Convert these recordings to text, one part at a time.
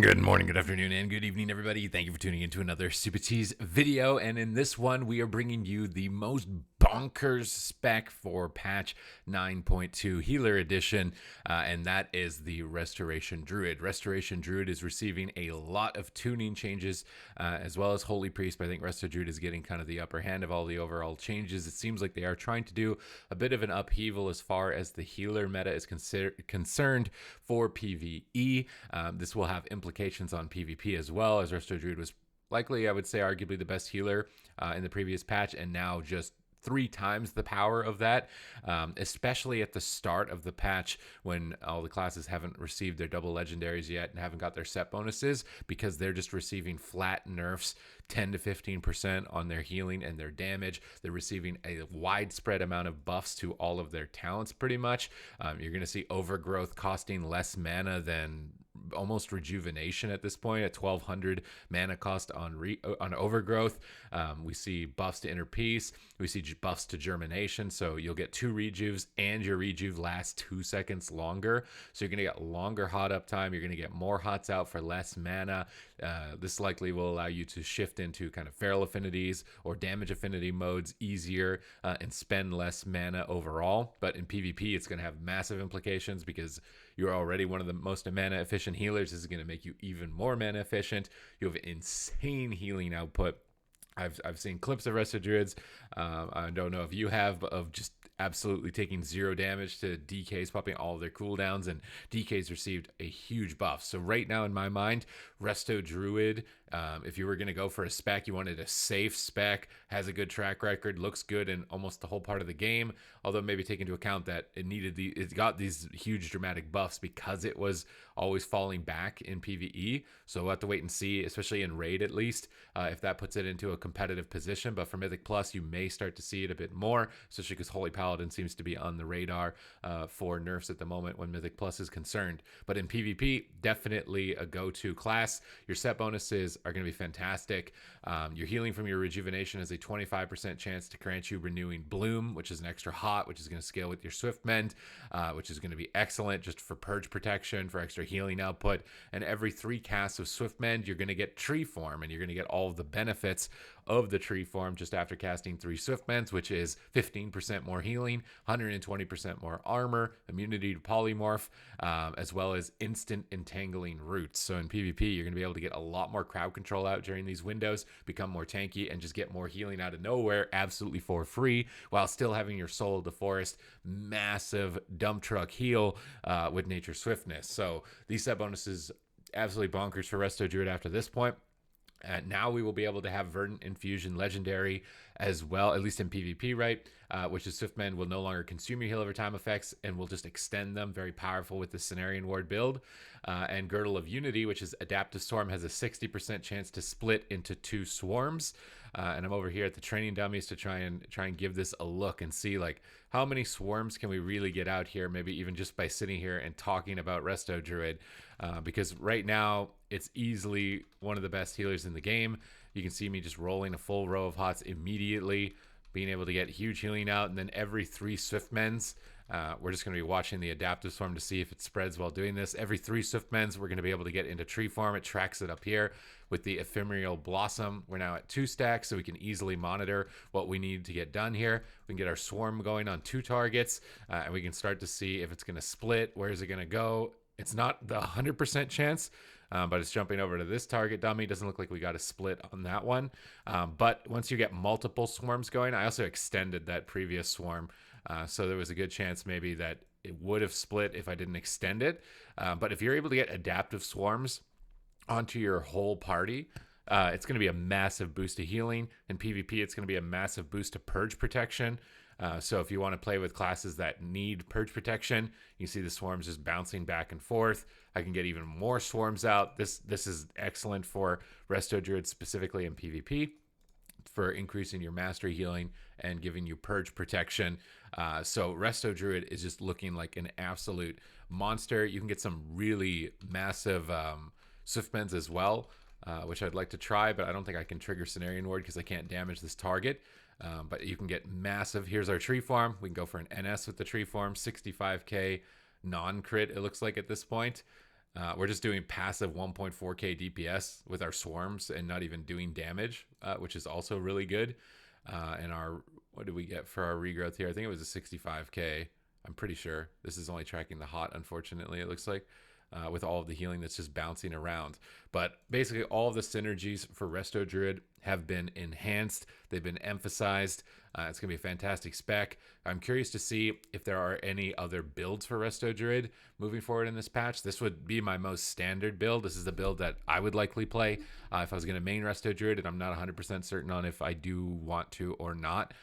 Good morning, good afternoon, and good evening, everybody. Thank you for tuning into another Supatease video. And in this one, we are bringing you the most bonkers spec for patch 9.2 Healer Edition, and that is the Restoration Druid. Restoration Druid is receiving a lot of tuning changes, as well as Holy Priest, but I think Resto Druid is getting kind of the upper hand of all the overall changes. It seems like they are trying to do a bit of an upheaval as far as the healer meta is concerned for PvE. This will have implications on PvP as well, as Resto Druid was likely, I would say, arguably the best healer in the previous patch, and now just 3 times the power of that, especially at the start of the patch when all the classes haven't received their double legendaries yet and haven't got their set bonuses, because they're just receiving flat nerfs 10 to 15% on their healing and their damage. They're receiving a widespread amount of buffs to all of their talents pretty much. You're going to see Overgrowth costing less mana than almost Rejuvenation at this point, at 1200 mana cost on Overgrowth. We see buffs to Inner Peace. We see buffs to Germination, so you'll get 2 rejuves and your rejuve lasts 2 seconds longer, so you're going to get longer hot up time. You're going to get more hots out for less mana. This likely will allow you to shift into kind of feral affinities or damage affinity modes easier and spend less mana overall. But in PvP, it's going to have massive implications because you're already one of the most mana efficient healers. This is going to make you even more mana efficient. You have insane healing output. I've seen clips of Resto Druids. I don't know if you have, but of just absolutely taking 0 damage to DKs, popping all of their cooldowns, and DKs received a huge buff. So right now in my mind, Resto Druid, if you were going to go for a spec, you wanted a safe spec, has a good track record, looks good in almost the whole part of the game, although maybe take into account that it got these huge dramatic buffs because it was always falling back in PvE. So we'll have to wait and see, especially in raid at least, if that puts it into a competitive position. But for Mythic Plus, you may start to see it a bit more, especially because Holy Paladin seems to be on the radar for nerfs at the moment when Mythic Plus is concerned. But in PvP, definitely a go-to class. Your set bonuses are going to be fantastic. Your healing from your Rejuvenation has a 25% chance to grant you Renewing Bloom, which is an extra hot, which is going to scale with your Swift Mend, which is going to be excellent just for purge protection, for extra healing output. And every 3 casts of Swift Mend, you're going to get Tree Form, and you're going to get all of the benefits of the Tree Form just after casting 3 Swift Mends, which is 15% more healing, 120% more armor, immunity to polymorph, as well as instant entangling roots. So in PvP, you're going to be able to get a lot more crowd control out during these windows, become more tanky, and just get more healing out of nowhere absolutely for free, while still having your Soul of the Forest massive dump truck heal with Nature Swiftness. So these set bonuses absolutely bonkers for Resto Druid after this point. Now we will be able to have Verdant Infusion Legendary as well, at least in PvP, right? Which is Swift Mend will no longer consume your heal over time effects and will just extend them. Very powerful with the Cenarian Ward build. And Girdle of Unity, which is Adaptive Swarm, has a 60% chance to split into 2 swarms. And I'm over here at the training dummies to try and give this a look and see like how many swarms can we really get out here, maybe even just by sitting here and talking about Resto Druid, because right now it's easily one of the best healers in the game. You can see me just rolling a full row of hots immediately, being able to get huge healing out, and then every 3 Swift Mends, we're just going to be watching the Adaptive Swarm to see if it spreads while doing this. Every 3 Swift Mends, we're going to be able to get into Tree Form. It tracks it up here with the Ephemeral Blossom. We're now at 2 stacks, so we can easily monitor what we need to get done here. We can get our Swarm going on 2 targets, and we can start to see if it's going to split. Where is it going to go? It's not the 100% chance, but it's jumping over to this target dummy. Doesn't look like we got a split on that one. But once you get multiple swarms going, I also extended that previous swarm. So there was a good chance maybe that it would have split if I didn't extend it. But if you're able to get adaptive swarms onto your whole party, it's going to be a massive boost to healing. In PvP, it's going to be a massive boost to purge protection. So if you want to play with classes that need purge protection, you see the swarms just bouncing back and forth. I can get even more swarms out. This is excellent for Resto Druid, specifically in PvP, for increasing your mastery healing and giving you purge protection. So Resto Druid is just looking like an absolute monster. You can get some really massive Swift Mends as well, which I'd like to try, but I don't think I can trigger Cenarian Ward because I can't damage this target. But you can get massive. Here's our Tree Farm. We can go for an NS with the Tree Farm, 65k non-crit, it looks like at this point. We're just doing passive 1.4k DPS with our swarms and not even doing damage, which is also really good. And our, what did we get for our regrowth here? I think it was a 65k. I'm pretty sure. This is only tracking the hot, unfortunately, it looks like. With all of the healing that's just bouncing around. But basically all of the synergies for Resto Druid have been enhanced. They've been emphasized. It's going to be a fantastic spec. I'm curious to see if there are any other builds for Resto Druid moving forward in this patch. This would be my most standard build. This is the build that I would likely play if I was going to main Resto Druid, and I'm not 100% certain on if I do want to or not.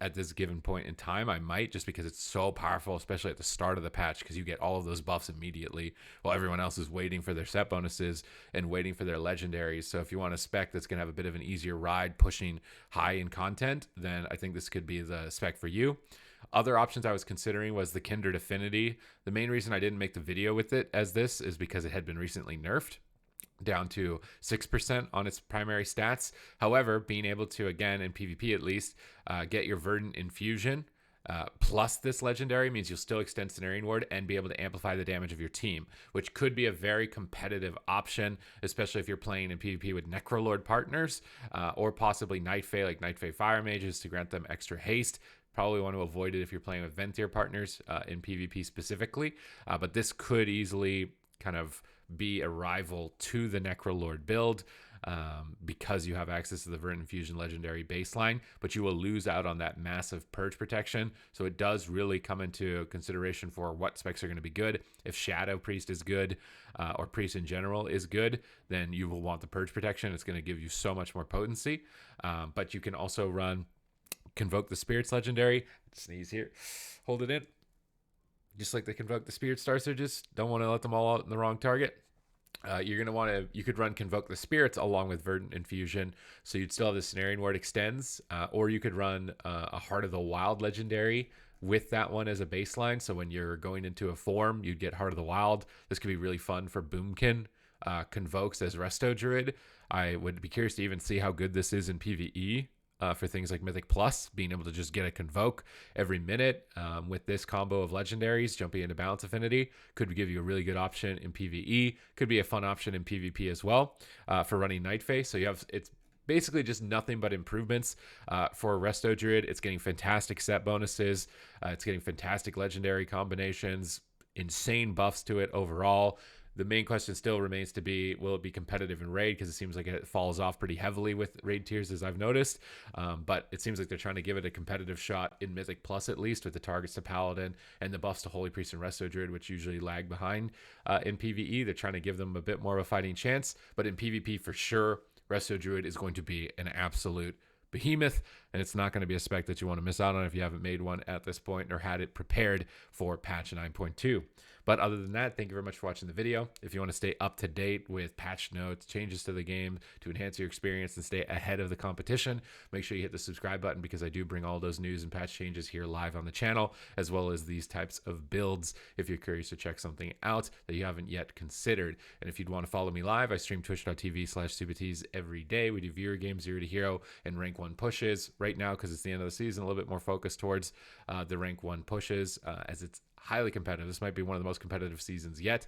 At this given point in time, I might, just because it's so powerful, especially at the start of the patch, because you get all of those buffs immediately while everyone else is waiting for their set bonuses and waiting for their legendaries. So if you want a spec that's going to have a bit of an easier ride pushing high in content, then I think this could be the spec for you. Other options I was considering was the Kindred Affinity. The main reason I didn't make the video with it as this is because it had been recently nerfed down to 6% on its primary stats. However, being able to, again, in PvP at least, get your Verdant Infusion plus this legendary means you'll still extend Cenarian Ward and be able to amplify the damage of your team, which could be a very competitive option, especially if you're playing in PvP with Necrolord partners or possibly Night Fae, like Night Fae Fire Mages, to grant them extra haste. Probably want to avoid it if you're playing with Ventier partners in PvP specifically, but this could easily kind of be a rival to the Necrolord build because you have access to the Verdant Infusion legendary baseline, but you will lose out on that massive purge protection. So it does really come into consideration for what specs are going to be good. If Shadow Priest is good or Priest in general is good, then you will want the purge protection. It's going to give you so much more potency, but you can also run Convoke the Spirits legendary. Sneeze here. Hold it in. Just like they Convoke the Spirit Star Surges, don't want to let them all out in the wrong target. You're going to want to, you could run Convoke the Spirits along with Verdant Infusion, so you'd still have the Cenarian Ward extends, or you could run a Heart of the Wild legendary with that one as a baseline, so when you're going into a form, you'd get Heart of the Wild. This could be really fun for Boomkin. Convokes as Resto Druid. I would be curious to even see how good this is in PvE. For things like Mythic Plus, being able to just get a Convoke every minute with this combo of legendaries, jumping into Balance Affinity, could give you a really good option in PvE. Could be a fun option in PvP as well for running Night Fae. So you have, it's basically just nothing but improvements for Resto Druid. It's getting fantastic set bonuses. It's getting fantastic legendary combinations, insane buffs to it overall. The main question still remains to be, will it be competitive in raid? Because it seems like it falls off pretty heavily with raid tiers, as I've noticed. But it seems like they're trying to give it a competitive shot in Mythic Plus, at least, with the targets to Paladin and the buffs to Holy Priest and Resto Druid, which usually lag behind in PvE. They're trying to give them a bit more of a fighting chance. But in PvP, for sure, Resto Druid is going to be an absolute behemoth, and it's not going to be a spec that you want to miss out on if you haven't made one at this point or had it prepared for patch 9.2. But other than that, thank you very much for watching the video. If you want to stay up to date with patch notes, changes to the game to enhance your experience and stay ahead of the competition, make sure you hit the subscribe button, because I do bring all those news and patch changes here live on the channel, as well as these types of builds if you're curious to check something out that you haven't yet considered. And if you'd want to follow me live, I stream twitch.tv/Supatease every day. We do viewer games, 0 to hero, and rank 1 pushes. Right now, because it's the end of the season, a little bit more focused towards the rank 1 pushes as it's highly competitive. This might be one of the most competitive seasons yet,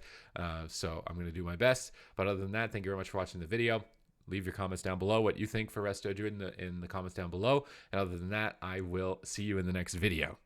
so I'm going to do my best. But other than that, thank you very much for watching the video. Leave your comments down below what you think for Resto Druid in the comments down below. And other than that, I will see you in the next video.